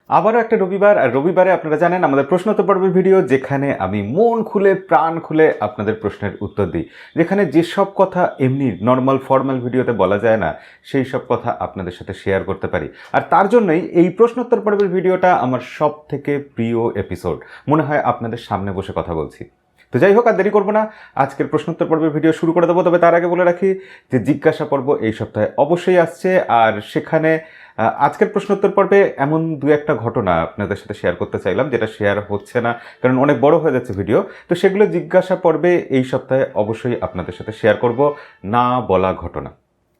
আবারও একটা রবিবার, আর রবিবারে আপনারা জানেন আমাদের প্রশ্নোত্তর পর্বের ভিডিও, যেখানে আমি মন খুলে প্রাণ খুলে আপনাদের প্রশ্নের উত্তর দিই, যেখানে যেসব কথা এমনি নর্মাল ফর্মাল ভিডিওতে বলা যায় না সেই সব কথা আপনাদের সাথে শেয়ার করতে পারি। আর তার জন্যই এই প্রশ্নোত্তর পর্বের ভিডিওটা আমার সব থেকে প্রিয় এপিসোড। মনে হয় আপনাদের সামনে বসে কথা বলছি। তো যাই হোক, আর দেরি করবো না, আজকের প্রশ্নোত্তর পর্বের ভিডিও শুরু করে দেবো। তবে তার আগে বলে রাখি যে জিজ্ঞাসা পর্ব এই সপ্তাহে অবশ্যই আসছে, আর সেখানে আজকের প্রশ্নোত্তর পর্বে এমন দু একটা ঘটনা আপনাদের সাথে শেয়ার করতে চাইলাম, যেটা শেয়ার হচ্ছে না কারণ অনেক বড় হয়ে যাচ্ছে ভিডিও। তো সেগুলো জিজ্ঞাসা পর্বে এই সপ্তাহে অবশ্যই আপনাদের সাথে শেয়ার করব, না বলা ঘটনা।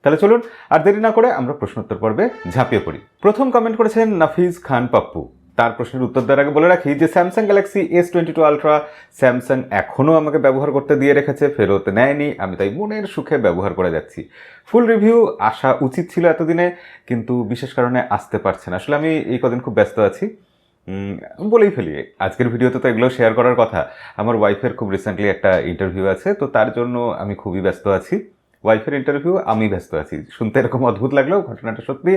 তাহলে চলুন আর দেরি না করে আমরা প্রশ্নোত্তর পর্বে ঝাঁপিয়ে পড়ি। প্রথম কমেন্ট করেছেন নাফিজ খান পাপ্পু। তার প্রশ্নের উত্তর দেওয়ার আগে বলে রাখি যে Samsung Galaxy S22 ultra Samsung এখনও আমাকে ব্যবহার করতে দিয়ে রেখেছে, ফেরত নেয়নি। আমি তাই মনের সুখে ব্যবহার করে যাচ্ছি। ফুল রিভিউ আসা উচিত ছিল এতদিনে, কিন্তু বিশেষ কারণে আসতে পারছে না। আসলে আমি এই কদিন খুব ব্যস্ত আছি, বলেই ফেলি। আজকের ভিডিওতে তো এগুলো শেয়ার করার কথা। আমার ওয়াইফের খুব রিসেন্টলি একটা ইন্টারভিউ আছে, তো তার জন্য আমি খুবই ব্যস্ত আছি। ওয়াইফের ইন্টারভিউ, আমি ব্যস্ত আছি। শুনতে এরকম অদ্ভুত লাগলেও ঘটনাটা সত্যি।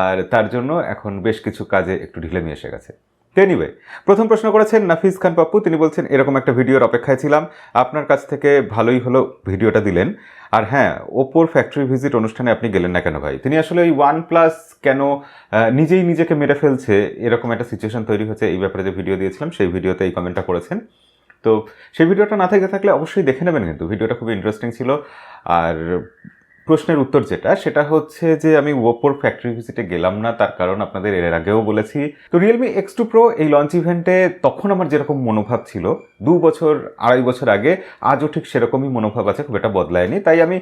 আর তার জন্য এখন বেশ কিছু কাজে একটু ঢিলেমি এসে গেছে। এনিওয়ে, প্রথম প্রশ্ন করেছেন নাফিজ খান পাপ্পু। তিনি বলছেন এরকম একটা ভিডিওর অপেক্ষায় ছিলাম, আপনার কাছ থেকে ভালোই হলো ভিডিওটা দিলেন। আর হ্যাঁ, ওপোর ফ্যাক্টরি ভিজিট অনুষ্ঠানে আপনি গেলেন না কেন ভাই? তিনি আসলে ওই OnePlus কেন নিজেই নিজেকে মেরে ফেলছে এরকম একটা সিচুয়েশন তৈরি হচ্ছে, এই ব্যাপারে যে ভিডিও দিয়েছিলাম সেই ভিডিওতে এই কমেন্টটা করেছেন। তো সেই ভিডিওটা না থেকে থাকলে অবশ্যই দেখে নেবেন, কিন্তু ভিডিওটা খুবই ইন্টারেস্টিং ছিল। আর প্রশ্নের উত্তর সেটা হচ্ছে যে আমি ওপোর ফ্যাক্টরি ভিজিটে গেলাম না, তার কারণ আপনাদের এর আগেও বলেছি। তো রিয়েলমি X2 Pro এই লঞ্চ ইভেন্টে তখন আমার যেরকম মনোভাব ছিল 2-2.5 বছর আগে, আজও ঠিক সেরকমই মনোভাব আছে, খুব একটা বদলায়নি। তাই আমি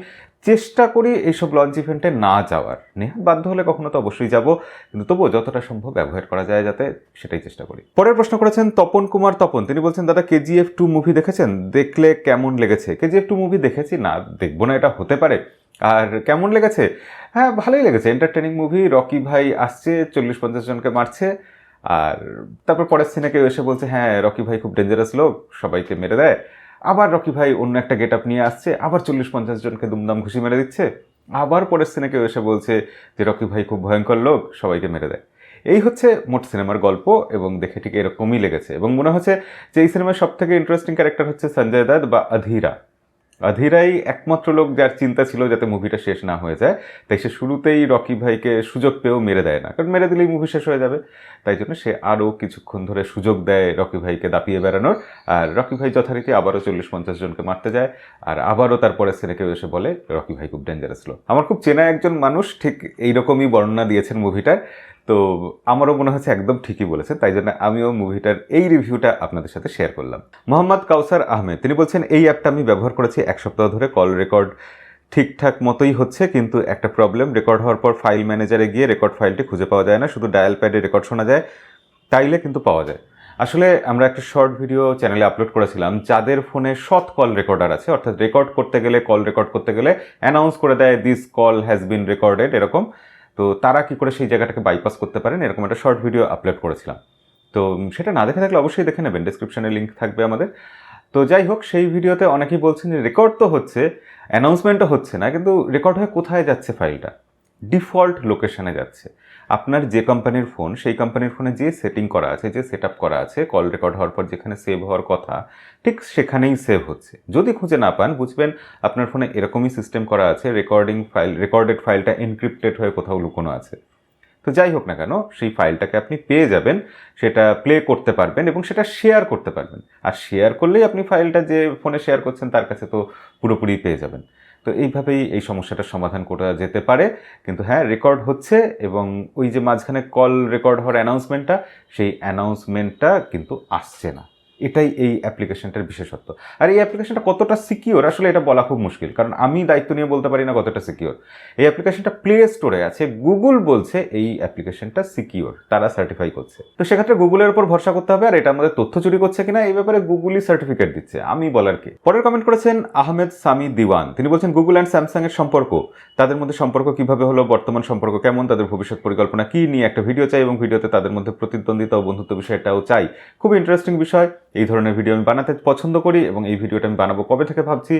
চেষ্টা করি এইসব লঞ্চ ইভেন্টে না যাওয়ার। নেহাত বাধ্য হলে কখনো তো অবশ্যই যাব, কিন্তু তবুও যতটা সম্ভব অ্যাভয়েড করা যায় যাতে, সেটাই চেষ্টা করি। পরের প্রশ্ন করেছেন তপন কুমার তপন। তিনি বলছেন দাদা KGF 2 মুভি দেখেছেন? দেখলে কেমন লেগেছে? KGF 2 মুভি দেখেছি, না দেখবো না এটা হতে পারে। আর কেমন লেগেছে? হ্যাঁ, ভালোই লেগেছে। Entertaining movie. রকি ভাই আসছে, 40-50 জনকে মারছে, আর তারপর পরের সিনে কেউ এসে বলছে হ্যাঁ রকি ভাই খুব ডেঞ্জারাস লোক, সবাইকে মেরে দেয়। আবার রকি ভাই অন্য একটা গেট আপ নিয়ে আসছে, আবার 40-50 জনকে দুমদাম ঘুষি মেরে দিচ্ছে। আবার পরের সিনে কেউ এসে বলছে যে রকি ভাই খুব ভয়ঙ্কর লোক, সবাইকে মেরে দেয়। এই হচ্ছে মোট সিনেমার গল্প, এবং দেখে ঠিক এরকমই লেগেছে। এবং মনে হচ্ছে যে এই সিনেমার সব থেকে ইন্টারেস্টিং ক্যারেক্টার হচ্ছে সঞ্জয় দত্ত বা অধীরা। অধীরাই একমাত্র লোক যার চিন্তা ছিল যাতে মুভিটা শেষ না হয়ে যায়, তাই সে শুরুতেই রকি ভাইকে সুযোগ পেয়েও মেরে দেয় না, কারণ মেরে দিলেই মুভি শেষ হয়ে যাবে। তাই জন্য সে আরও কিছুক্ষণ ধরে সুযোগ দেয় রকি ভাইকে দাপিয়ে বেড়ানোর, আর রকি ভাই যথারীতি আবারও 40-50 জনকে মারতে যায়, আর আবারও তারপরে সিনে কেউ এসে বলে রকি ভাই খুব ডেঞ্জারাস লোক। আমার খুব চেনা একজন মানুষ ঠিক এইরকমই বর্ণনা দিয়েছেন মুভিটার, তো আমারও মনে হচ্ছে একদম ঠিকই বলেছেন। তাই জন্য আমিও মুভিটার এই রিভিউটা আপনাদের সাথে শেয়ার করলাম। মোহাম্মদ কাউসার আহমেদ তিনি বলছেন এই অ্যাপটা আমি ব্যবহার করেছি 1 সপ্তাহ ধরে, কল রেকর্ড ঠিকঠাক মতোই হচ্ছে, কিন্তু একটা প্রবলেম, রেকর্ড হওয়ার পর ফাইল ম্যানেজারে গিয়ে রেকর্ড ফাইলটি খুঁজে পাওয়া যায় না, শুধু ডায়াল প্যাডে রেকর্ড শোনা যায়, তাইলে কিন্তু পাওয়া যায়। আসলে আমরা একটা শর্ট ভিডিও চ্যানেলে আপলোড করেছিলাম, যাদের ফোনে সৎ কল রেকর্ডার আছে, অর্থাৎ রেকর্ড করতে গেলে, কল রেকর্ড করতে গেলে অ্যানাউন্স করে দেয় this call has been recorded, এরকম। তো তারা কি করে সেই জায়গাটাকে বাইপাস করতে পারেন, এরকম একটা শর্ট ভিডিও আপলোড করেছিলাম। তো সেটা না দেখে থাকলে অবশ্যই দেখে নেবেন, ডিসক্রিপশনে লিঙ্ক থাকবে আমাদের। তো যাই হোক, সেই ভিডিওতে অনেকেই বলছেন যে রেকর্ড তো হচ্ছে, অ্যানাউন্সমেন্টও হচ্ছে না, কিন্তু রেকর্ড হয়ে কোথায় যাচ্ছে ফাইলটা? ডিফল্ট লোকেশনে যাচ্ছে। আপনার যে কোম্পানির ফোন, সেই কোম্পানির ফোনে যে সেটিং করা আছে, যে সেট আপ করা আছে, কল রেকর্ড হওয়ার পর যেখানে সেভ হওয়ার কথা, ঠিক সেখানেই সেভ হচ্ছে। যদি খুঁজে না পান, বুঝবেন আপনার ফোনে এরকমই সিস্টেম করা আছে, রেকর্ডেড ফাইলটা এনক্রিপ্টেড হয়ে কোথাও লুকোনো আছে। তো যাই হোক না কেন, সেই ফাইলটাকে আপনি পেয়ে যাবেন, সেটা প্লে করতে পারবেন এবং সেটা শেয়ার করতে পারবেন। আর শেয়ার করলেই আপনি ফাইলটা যে ফোনে শেয়ার করছেন তার কাছে তো পুরোপুরি পেয়ে যাবেন। তো এইভাবেই এই সমস্যাটার সমাধান করা যেতে পারে। কিন্তু হ্যাঁ, রেকর্ড হচ্ছে, এবং ওই যে মাঝখানে কল রেকর্ড হওয়ার অ্যানাউন্সমেন্টটা, সেই অ্যানাউন্সমেন্টটা কিন্তু আসছে না। এটাই এই অ্যাপ্লিকেশনটার বিশেষত্ব। আর এই অ্যাপ্লিকেশনটা কতটা সিকিওর আসলে এটা বলা খুব মুশকিল, কারণ আমি দায়িত্ব নিয়ে বলতে পারি না কতটা সিকিওর। এই অ্যাপ্লিকেশনটা প্লে স্টোরে আছে, গুগল বলছে এই অ্যাপ্লিকেশনটা সিকিওর, তারা সার্টিফাই করছে। তো সেক্ষেত্রে গুগলের উপর ভরসা করতে হবে, আর এটা আমাদের তথ্য চুরি করছে কিনা এই ব্যাপারে গুগলই সার্টিফিকেট দিচ্ছে, আমি বলার কি। পরের কমেন্ট করেছেন আহমেদ সামি দিওয়ান। তিনি বলছেন গুগল অ্যান্ড স্যামসাং এর সম্পর্ক, তাদের মধ্যে সম্পর্ক কিভাবে হলো, বর্তমান সম্পর্ক কেমন, তাদের ভবিষ্যৎ পরিকল্পনা কি, নিয়ে একটা ভিডিও চাই, এবং ভিডিওতে তাদের মধ্যে প্রতিদ্বন্দ্বিতা ও বন্ধুত্ব বিষয়টাও চাই। খুব ইন্টারেস্টিং বিষয়। এই ধরনের ভিডিও আমি বানাতে পছন্দ করি, এবং এই ভিডিওটা আমি বানাবো কবে থেকে ভাবছি।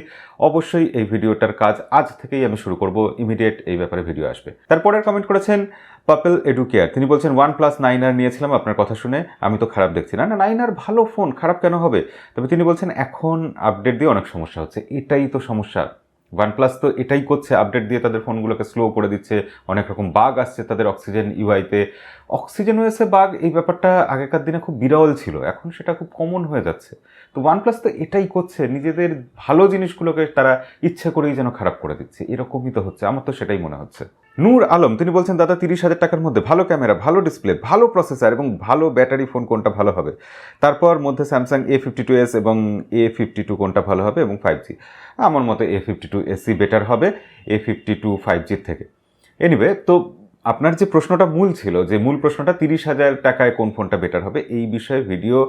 অবশ্যই এই ভিডিওটার কাজ আজ থেকেই আমি শুরু করব, ইমিডিয়েট এই ব্যাপারে ভিডিও আসবে। তারপরে কমেন্ট করেছেন পাপেল এডুকেয়ার তিনি বলছেন OnePlus 9R নিয়েছিলাম আপনার কথা শুনে, আমি তো খারাপ দেখছি না। না, 9R ভালো ফোন, খারাপ কেন হবে? তবে তিনি বলছেন এখন আপডেট দিয়ে অনেক সমস্যা হচ্ছে। এটাই তো সমস্যা। OnePlus তো এটাই করছে, আপডেট দিয়ে তাদের ফোনগুলোকে স্লো করে দিচ্ছে, অনেক রকম বাগ আসছে তাদের অক্সিজেন ইউআইতে। অক্সিজেন ওএসে বাগ, এই ব্যাপারটা আগেকার দিনে খুব বিরল ছিল, এখন সেটা খুব কমন হয়ে যাচ্ছে। তো OnePlus তো এটাই করছে, নিজেদের ভালো জিনিসগুলোকে তারা ইচ্ছা করেই যেন খারাপ করে দিচ্ছে, এরকমই তো হচ্ছে, আমার তো সেটাই মনে হচ্ছে। নূর আলম তিনি বলছেন দাদা 30,000 টাকার মধ্যে ভালো ক্যামেরা, ভালো ডিসপ্লে, ভালো প্রসেসর এবং ভালো ব্যাটারি ফোন কোনটা ভালো হবে? তারপর মধ্যে স্যামসাং A52s এবং A52 কোনটা ভালো হবে এবং 5G? আমার মতে A52SE বেটার হবে A52 5G থেকে। এনিওয়ে, তো আপনার যে প্রশ্নটা মূল ছিল, যে মূল প্রশ্নটা 30,000 টাকায় কোন ফোনটা বেটার হবে, এই বিষয়ে ভিডিও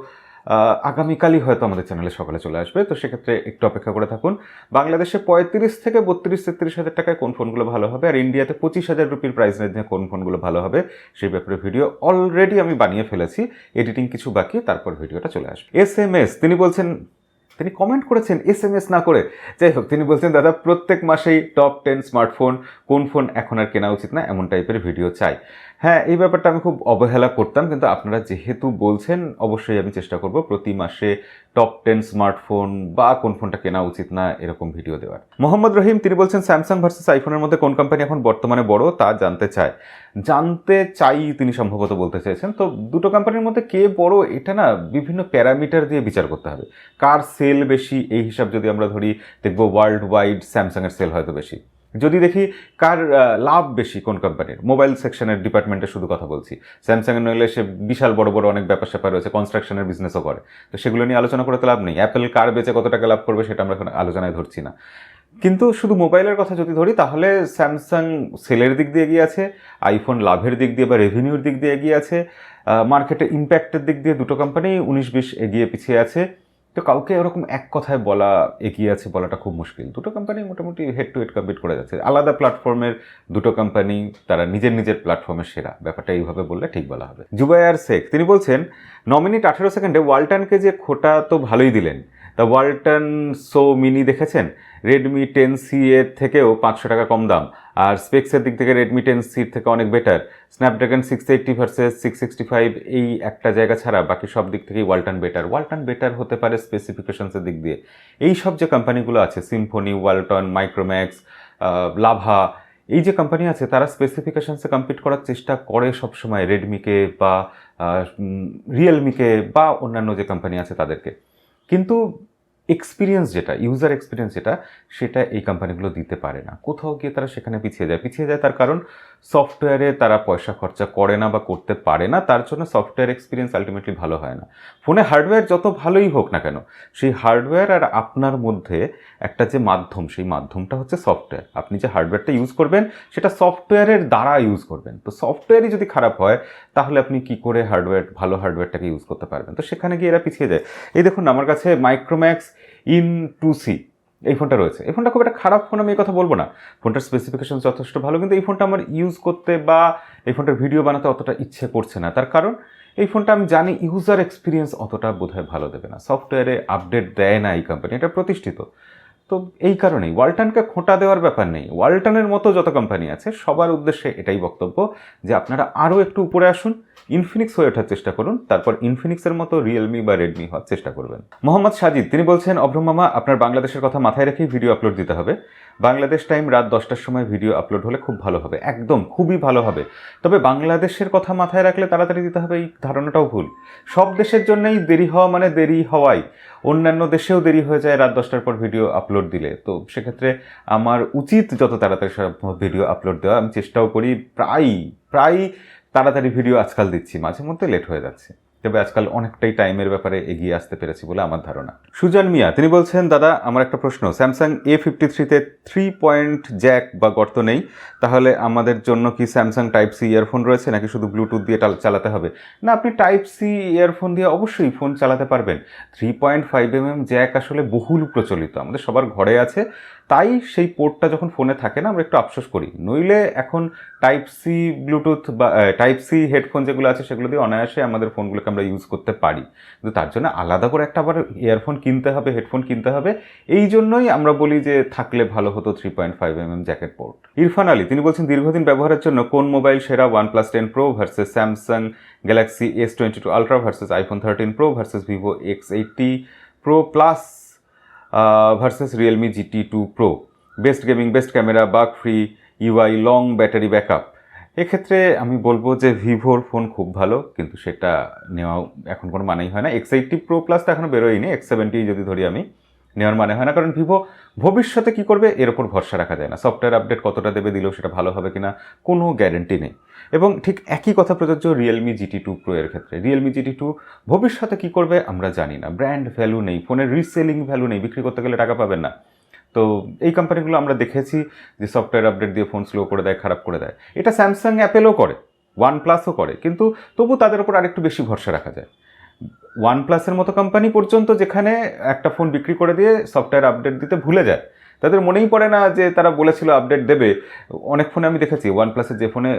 আগামীকালই হয়তো আমাদের চ্যানেলে সকালে চলে আসবে, তো সেক্ষেত্রে একটু অপেক্ষা করে থাকুন। বাংলাদেশে 35 থেকে 32-33 হাজার টাকায় কোন ফোনগুলো ভালো হবে, আর ইন্ডিয়াতে 25,000 রুপির প্রাইস রেঞ্জে কোন ফোনগুলো ভালো হবে, সেই ব্যাপারে ভিডিও অলরেডি আমি বানিয়ে ফেলেছি, এডিটিং কিছু বাকি, তারপর ভিডিওটা চলে আসবে। SMS তিনি বলছেন, তিনি কমেন্ট করেছেন SMS না করে, যাই হোক, তিনি বলছেন দাদা প্রত্যেক মাসেই টপ 10 স্মার্টফোন, কোন ফোন এখন আর কেনা উচিত না, এমন টাইপের ভিডিও চাই। হ্যাঁ, এই ব্যাপারটা আমি খুব অবহেলা করতাম, কিন্তু আপনারা যেহেতু বলছেন অবশ্যই আমি চেষ্টা করব প্রতি মাসে টপ 10 স্মার্টফোন বা কোন ফোনটা কেনা উচিত না এরকম ভিডিও দেওয়ার। মোহাম্মদ রহিম তিনি বলছেন স্যামসাং ভার্সেস আইফোনের মধ্যে কোন কোম্পানি এখন বর্তমানে বড় তা জানতে চাই তিনি সম্ভবত বলতে চাইছেন। তো দুটো কোম্পানির মধ্যে কে বড় এটা না বিভিন্ন প্যারামিটার দিয়ে বিচার করতে হবে। কার সেল বেশি এই হিসাব যদি আমরা ধরি, দেখব ওয়ার্ল্ড ওয়াইড স্যামসাংয়ের সেল হয়তো বেশি। যদি দেখি কার লাভ বেশি কোন কোম্পানির, মোবাইল সেকশনের ডিপার্টমেন্টে শুধু কথা বলছি, স্যামসাংয়ের নইলে সে বিশাল বড় বড় অনেক ব্যাপার স্যাপার রয়েছে, কনস্ট্রাকশনের বিজনেসও করে, তো সেগুলো নিয়ে আলোচনা করে তো লাভ নেই। অ্যাপেল কার বেচে কত টাকা লাভ করবে সেটা আমরা এখন আলোচনায় ধরছি না। কিন্তু শুধু মোবাইলের কথা যদি ধরি, তাহলে স্যামসাং সেলের দিক দিয়ে এগিয়ে আছে, আইফোন লাভের দিক দিয়ে বা রেভিনিউর দিক দিয়ে এগিয়ে আছে, মার্কেটে ইম্প্যাক্টের দিক দিয়ে দুটো কোম্পানি 19-20 এগিয়ে পিছিয়ে আছে। তো কাউকে এরকম এক কথায় বলা এগিয়ে আছে বলাটা খুব মুশকিল। দুটো কোম্পানি মোটামুটি হেড টু হেড কম্পিট করে যাচ্ছে, আলাদা প্ল্যাটফর্মের দুটো কোম্পানি, তারা নিজের নিজের প্ল্যাটফর্মের সেরা, ব্যাপারটা এইভাবে বললে ঠিক বলা হবে। জুবাইয়ার শেখ তিনি বলছেন 9 মিনিট 18 সেকেন্ডে ওয়ালটনকে যে খোটা তো ভালোই দিলেন, তা ওয়ালটন সো মিনি দেখেছেন, রেডমি 10C এর থেকেও 500 টাকা কম দাম, আর স্পেক্সের দিক থেকে রেডমি 10Cর থেকে অনেক বেটার। স্ন্যাপড্রাগন 680 ভার্সেস 665 এই একটা জায়গা ছাড়া বাকি সব দিক থেকেই ওয়ালটন বেটার। ওয়ালটন বেটার হতে পারে স্পেসিফিকেশনসের দিক দিয়ে। এই সব যে কোম্পানিগুলো আছে, সিম্ফনি, ওয়ালটন, মাইক্রোম্যাক্স, লাভা, এই যে কোম্পানি আছে তারা স্পেসিফিকেশনসে কম্পিট করার চেষ্টা করে সবসময় রেডমিকে বা রিয়েলমিকে বা অন্যান্য যে কোম্পানি আছে তাদেরকে। কিন্তু এক্সপিরিয়েন্স যেটা, ইউজার এক্সপিরিয়েন্স যেটা, সেটা এই কোম্পানিগুলো দিতে পারে না। কোথাও গিয়ে তারা সেখানে পিছিয়ে যায় তার কারণ সফটওয়্যারে তারা পয়সা খরচা করে না বা করতে পারে না, তার জন্য সফটওয়্যার এক্সপিরিয়েন্স আলটিমেটলি ভালো হয় না। ফোনে হার্ডওয়্যার যত ভালোই হোক না কেন, সেই হার্ডওয়্যার আর আপনার মধ্যে একটা যে মাধ্যম, সেই মাধ্যমটা হচ্ছে সফটওয়্যার। আপনি যে হার্ডওয়্যারটা ইউজ করবেন সেটা সফটওয়্যারের দ্বারা ইউজ করবেন। তো সফটওয়্যারই যদি খারাপ হয় তাহলে আপনি কি করে ভালো হার্ডওয়্যারটাকে ইউজ করতে পারবেন? তো সেখানে গিয়ে এরা পিছিয়ে যায়। এই দেখুন আমার কাছে মাইক্রোম্যাক্স ইন 2C এই ফোনটা রয়েছে। এই ফোনটা খুব একটা খারাপ ফোন আমি এই কথা বলবো না, ফোনটার স্পেসিফিকেশন যথেষ্ট ভালো, কিন্তু এই ফোনটা আমার ইউজ করতে বা এই ফোনটার ভিডিও বানাতে অতটা ইচ্ছে করছে না। তার কারণ এই ফোনটা আমি জানি ইউজার এক্সপিরিয়েন্স অতটা বোধহয় ভালো দেবে না, সফটওয়্যারে আপডেট দেয় না এই কোম্পানি, এটা প্রতিষ্ঠিত। তো এই কারণেই ওয়ালটনকে খোঁটা দেওয়ার ব্যাপার নেই। ওয়ালটনের মতো যত কোম্পানি আছে সবার উদ্দেশ্যে এটাই বক্তব্য যে আপনারা আরও একটু উপরে আসুন, ইনফিনিক্স হয়ে ওঠার চেষ্টা করুন, তারপর ইনফিনিক্সের মতো রিয়েলমি বা রেডমি হওয়ার চেষ্টা করবেন। মোহাম্মদ সাজিদ তিনি বলছেন অভ্রম মামা আপনার বাংলাদেশের কথা মাথায় রেখেই ভিডিও আপলোড দিতে হবে। বাংলাদেশ টাইম রাত 10টার সময় ভিডিও আপলোড হলে খুব ভালো হবে, একদম খুবই ভালো হবে। তবে বাংলাদেশের কথা মাথায় রাখলে তাড়াতাড়ি দিতে হবে এই ধারণাটাও ভুল। সব দেশের জন্যই দেরি হওয়া মানে দেরি হওয়াই, অন্যান্য দেশেও দেরি হয়ে যায় রাত 10টার পর ভিডিও আপলোড দিলে। তো সেক্ষেত্রে আমার উচিত যত তাড়াতাড়ি সম্ভব ভিডিও আপলোড দেওয়া। আমি চেষ্টাও করি, প্রায় তাড়াতাড়ি ভিডিও আজকাল দিচ্ছি, মাঝে মধ্যে লেট হয়ে যাচ্ছে, তবে আজকাল অনেকটাই টাইমের ব্যাপারে এগিয়ে আসতে পেরেছি বলে আমার ধারণা। সুজন মিয়া তিনি বলছেন দাদা আমার একটা প্রশ্ন, স্যামসাং A53-তে 3 পয়েন্ট জ্যাক বা গর্ত নেই, তাহলে আমাদের জন্য কি স্যামসাং টাইপ সি ইয়ারফোন রয়েছে নাকি শুধু ব্লুটুথ দিয়ে চালাতে হবে? না, আপনি টাইপ সি ইয়ারফোন দিয়ে অবশ্যই ফোন চালাতে পারবেন। 3.5mm জ্যাক আসলে বহুল প্রচলিত, আমাদের সবার ঘরে আছে, তাই সেই পোর্টটা যখন ফোনে থাকে না আমরা একটু আফসোস করি। নইলে এখন টাইপ সি ব্লুটুথ বা টাইপ সি হেডফোন যেগুলো আছে সেগুলো দিয়ে অনায়াসে আমাদের ফোনগুলোকে আমরা ইউজ করতে পারি। কিন্তু তার জন্য আলাদা করে একটা আবার ইয়ারফোন কিনতে হবে, হেডফোন কিনতে হবে। এই জন্যই আমরা বলি যে থাকলে ভালো হতো 3.5mm jacket port. Irfan Ali তিনি বলছেন দীর্ঘদিন ব্যবহারের জন্য কোন মোবাইল সেরা, OnePlus 10 Pro versus Samsung Galaxy S22 Ultra versus iPhone 13 Pro versus Vivo X80 Pro Plus versus Realme GT2 Pro, best gaming, best camera, bug free UI, long battery backup. এক্ষেত্রে আমি বলবো যে ভিভোর ফোন খুব ভালো, কিন্তু সেটা নেওয়া এখন কোনো মানেই হয় না। X80 Pro Plus তো এখনও বেরোয়নি, X70 যদি ধরি আমি, নেওয়ার মানে হয় না। কারণ ভিভো ভবিষ্যতে কী করবে এর ওপর ভরসা রাখা যায় না। সফটওয়্যার আপডেট কতটা দেবে, দিলেও সেটা ভালো হবে কিনা কোনো গ্যারেন্টি নেই। এবং ঠিক একই কথা প্রযোজ্য রিয়েলমি GT2 Pro এর ক্ষেত্রে। রিয়েলমি GT2 ভবিষ্যতে কী করবে আমরা জানি না। ব্র্যান্ড ভ্যালু নেই, ফোনের রিসেলিং ভ্যালু নেই, বিক্রি করতে গেলে টাকা পাবেন না। তো এই কোম্পানিগুলো আমরা দেখেছি যে সফটওয়্যার আপডেট দিয়ে ফোন স্লো করে দেয়, খারাপ করে দেয়। এটা স্যামসাং, অ্যাপেলও করে, OnePlusও করে, কিন্তু তবু তাদের উপর আরেকটু বেশি ভরসা রাখা যায়। OnePlusের মতো কোম্পানি পর্যন্ত যেখানে একটা ফোন বিক্রি করে দিয়ে সফটওয়্যার আপডেট দিতে ভুলে যায়, তাদের মনেই পড়ে না যে তারা বলেছিল আপডেট দেবে। অনেক ফোনে আমি দেখেছি OnePlusের যে ফোনে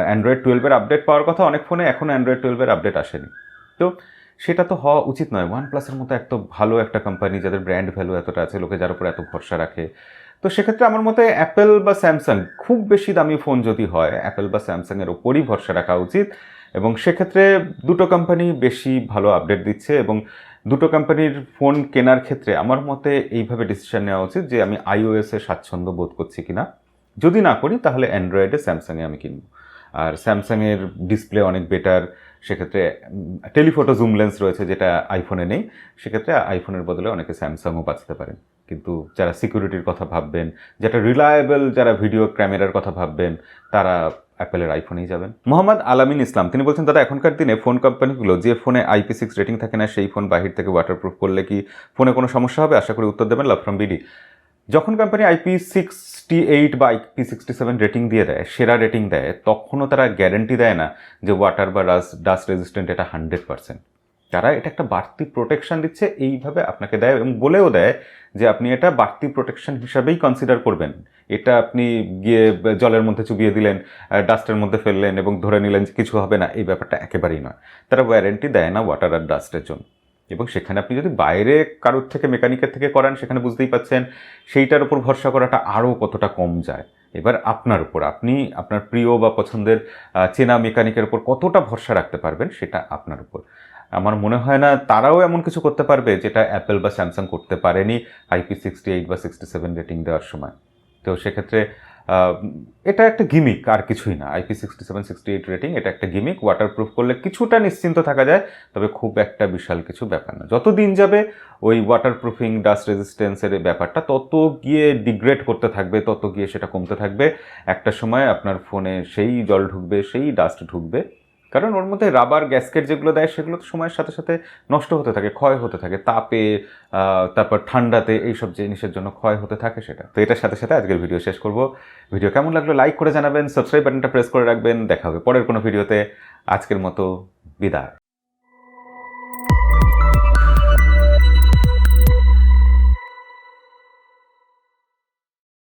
অ্যান্ড্রয়েড 12-এর আপডেট পাওয়ার কথা, অনেক ফোনে এখনও অ্যান্ড্রয়েড 12-এর আপডেট আসেনি। তো সেটা তো হওয়া উচিত নয়। OnePlusের মতো এত ভালো একটা কোম্পানি, যাদের ব্র্যান্ড ভ্যালু এতটা আছে, লোকে যার উপর এত ভরসা রাখে। তো সেক্ষেত্রে আমার মতে অ্যাপেল বা স্যামসাং, খুব বেশি দামি ফোন যদি হয় অ্যাপেল বা স্যামসাংয়ের ওপরই ভরসা রাখা উচিত। এবং সেক্ষেত্রে দুটো কোম্পানি বেশি ভালো আপডেট দিচ্ছে, এবং দুটো কোম্পানির ফোন কেনার ক্ষেত্রে আমার মতে এইভাবে ডিসিশন নেওয়া উচিত যে আমি iOS-এ স্বাচ্ছন্দ্য বোধ করছি কিনা। যদি না করি তাহলে অ্যান্ড্রয়েডে স্যামসাংয়ে আমি কিনব। আর স্যামসাংয়ের ডিসপ্লে অনেক বেটার, সেক্ষেত্রে টেলিফোটো জুম লেন্স রয়েছে যেটা আইফোনে নেই, সেক্ষেত্রে আইফোনের বদলে অনেকে স্যামসাংও বাঁচতে পারেন। কিন্তু যারা সিকিউরিটির কথা ভাববেন, যেটা রিলায়েবল, যারা ভিডিও ক্যামেরার কথা ভাববেন, তারা অ্যাপেলের আইফোনেই যাবেন। মোহাম্মদ আলামিন ইসলাম তিনি বলছেন দাদা এখনকার দিনে ফোন কোম্পানিগুলো যে ফোনে IP6 রেটিং থাকে না সেই ফোন বাহির থেকে ওয়াটারপ্রুফ করলে কি ফোনে কোনো সমস্যা হবে? আশা করি উত্তর দেবেন। Love from BD. যখন কোম্পানি IP68 বা IP67 রেটিং দিয়ে দেয়, সেরা রেটিং দেয়, তখনও তারা গ্যারেন্টি দেয় না যে ওয়াটার বা ডাস্ট রেজিস্ট্যান্ট এটা 100%। তারা এটা একটা বাড়তি প্রোটেকশন দিচ্ছে, এইভাবে আপনাকে দেয় এবং বলেও দেয় যে আপনি এটা বাড়তি প্রোটেকশন হিসাবেই কনসিডার করবেন। এটা আপনি গিয়ে জলের মধ্যে চুবিয়ে দিলেন, ডাস্টের মধ্যে ফেললেন এবং ধরে নিলেন যে কিছু হবে না, এই ব্যাপারটা একেবারেই নয়। তারা ওয়ারেন্টি দেয় না ওয়াটার আর ডাস্টের জন্য। এবং সেখানে আপনি যদি বাইরে কারোর থেকে, মেকানিকের থেকে করান, সেখানে বুঝতেই পাচ্ছেন সেইটার উপর ভরসা করাটা আরও কতটা কম যায়। এবার আপনার উপর, আপনি আপনার প্রিয় বা পছন্দের চেনা মেকানিকের উপর কতটা ভরসা রাখতে পারবেন সেটা আপনার উপর। আমার মনে হয় না তারাও এমন কিছু করতে পারবে যেটা অ্যাপেল বা স্যামসাং করতে পারেনি IP68 বা 67 রেটিং দেওয়ার সময়। তো সেক্ষেত্রে এটা একটা গিমিক, আর কিছুই না। IP67-68 রেটিং এটা একটা গিমিক। ওয়াটারপ্রুফ করলে কিছুটা নিশ্চিন্ত থাকা যায়, তবে খুব একটা বিশাল কিছু ব্যাপার না। যত দিন যাবে ওই ওয়াটারপ্রুফিং, ডাস্ট রেজিস্ট্যান্সের ব্যাপারটা তত গিয়ে ডিগ্রেড করতে থাকবে, তত গিয়ে সেটা কমতে থাকবে। একটা সময় আপনার ফোনে সেই জল ঢুকবে, সেই ডাস্ট ঢুকবে, কারণ ওর মধ্যে রাবার গ্যাসকেট যেগুলো দেয় সেগুলো তো সময়ের সাথে সাথে নষ্ট হতে থাকে, ক্ষয় হতে থাকে, তাপে, তারপর ঠান্ডাতে, এইসব জিনিসের জন্য ক্ষয় হতে থাকে সেটা। তো এটার সাথে সাথে আজকের ভিডিও শেষ করব। ভিডিও কেমন লাগলো লাইক করে জানাবেন, সাবস্ক্রাইব বাটনটা প্রেস করে রাখবেন। দেখা হবে পরের কোনো ভিডিওতে। আজকের মতো বিদায়।